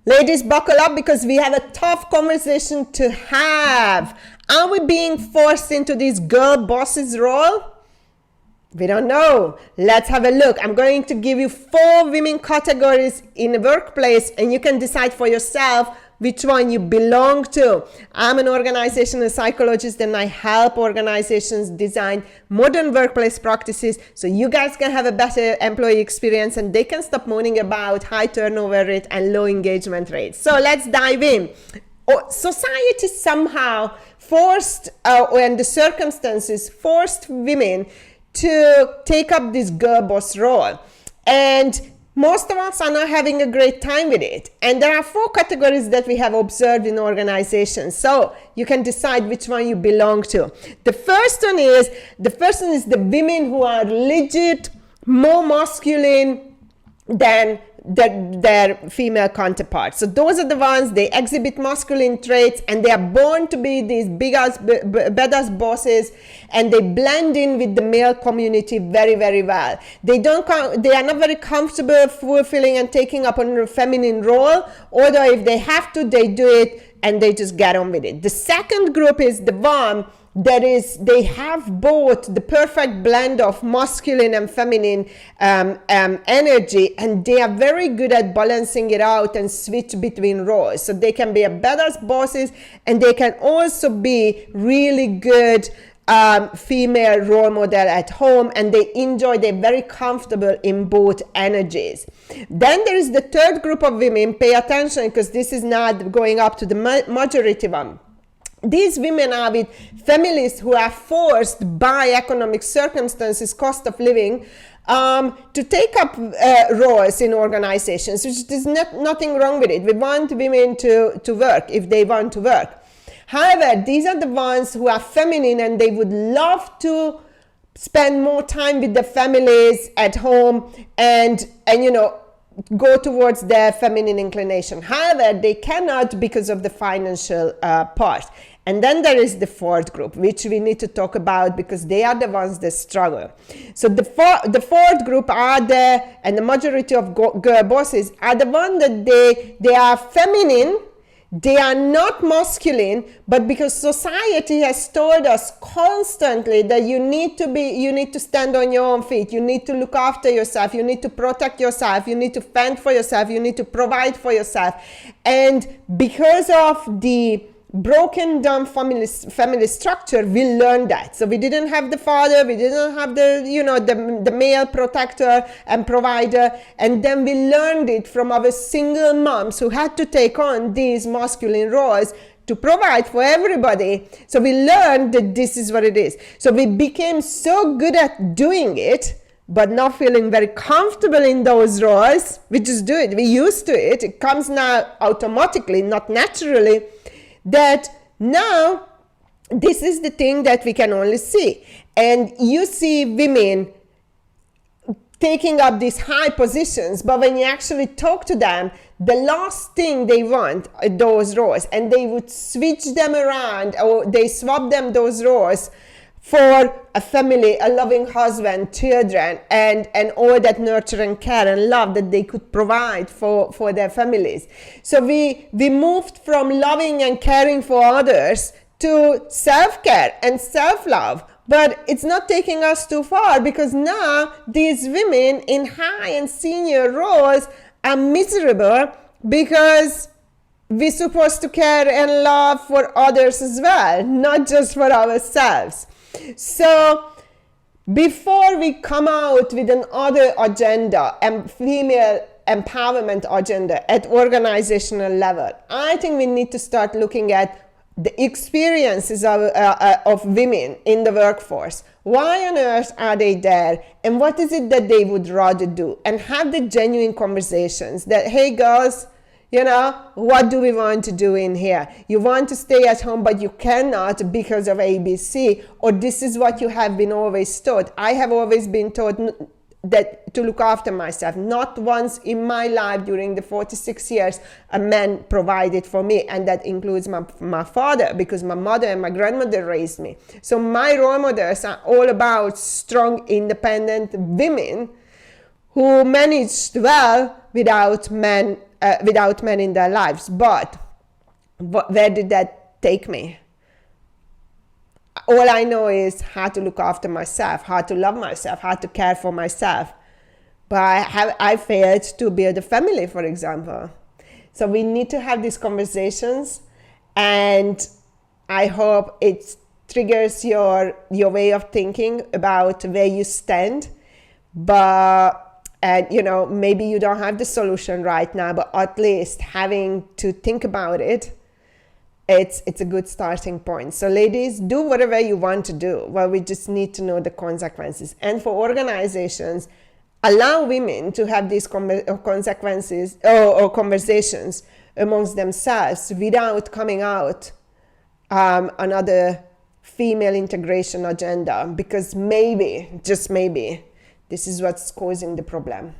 Ladies, buckle up because we have a tough conversation to have. Are we being forced into this girl bosses role? We don't know. Let's have a look. I'm going to give you 4 women categories in the workplace, and you can decide for yourself which one you belong to. I'm an organizational psychologist, and I help organizations design modern workplace practices so you guys can have a better employee experience and they can stop moaning about high turnover rate and low engagement rates. So let's dive in. Society somehow forced, and the circumstances forced women to take up this girl boss role. And most of us are not having a great time with it. And there are 4 categories that we have observed in organizations. So you can decide which one you belong to. The first one is the women who are legit more masculine than their female counterparts. So those are the ones, they exhibit masculine traits and they are born to be these big ass badass bosses, and they blend in with the male community very, very well. They are not very comfortable fulfilling and taking up a feminine role, although if they have to, they do it and they just get on with it. The second group is the one that is, they have both the perfect blend of masculine and feminine energy, and they are very good at balancing it out and switch between roles. So they can be a badass bosses, and they can also be really good female role model at home, and they're very comfortable in both energies. Then there is the third group of women. Pay attention, because this is not going up to the majority one. These women are with families who are forced by economic circumstances, cost of living, to take up roles in organizations, which is nothing wrong with it. We want women to work if they want to work. However, these are the ones who are feminine and they would love to spend more time with the families at home and go towards their feminine inclination. However, they cannot because of the financial part. And then there is the fourth group, which we need to talk about because they are the ones that struggle. So the fourth group and the majority of girl bosses are the one that they are feminine. They are not masculine, but because society has told us constantly that you need to stand on your own feet, you need to look after yourself, you need to protect yourself, you need to fend for yourself, you need to provide for yourself. And because of the broken down family structure, we learned that. So we didn't have the father, we didn't have the male protector and provider, and then we learned it from our single moms who had to take on these masculine roles to provide for everybody. So we learned that this is what it is. So we became so good at doing it, but not feeling very comfortable in those roles. We just do it, we used to it, it comes now automatically, not naturally, that now this is the thing that we can only see. And you see women taking up these high positions, but when you actually talk to them, the last thing they want are those roles, and they would switch them around, or they swap them, those roles, for a family, a loving husband, children, and all that nurture and care and love that they could provide for their families. So we moved from loving and caring for others to self-care and self-love. But it's not taking us too far, because now these women in high and senior roles are miserable because we're supposed to care and love for others as well, not just for ourselves. So before we come out with another agenda and female empowerment agenda at organizational level, I think we need to start looking at the experiences of women in the workforce. Why on earth are they there, and what is it that they would rather do, and have the genuine conversations that, hey girls, what do we want to do in here? You want to stay at home, but you cannot because of ABC, or this is what you have been always taught. I have always been taught that to look after myself. Not once in my life during the 46 years a man provided for me, and that includes my father, because my mother and my grandmother raised me. So my role models are all about strong, independent women who managed well without men without men in their lives. But where did that take me? All I know is how to look after myself, how to love myself, how to care for myself. But I failed to build a family, for example. So we need to have these conversations, and I hope it triggers your way of thinking about where you stand. But maybe you don't have the solution right now, but at least having to think about it, it's a good starting point. So ladies, do whatever you want to do. Well, we just need to know the consequences. And for organizations, allow women to have these consequences or conversations amongst themselves without coming out another female integration agenda, because maybe, just maybe, this is what's causing the problem.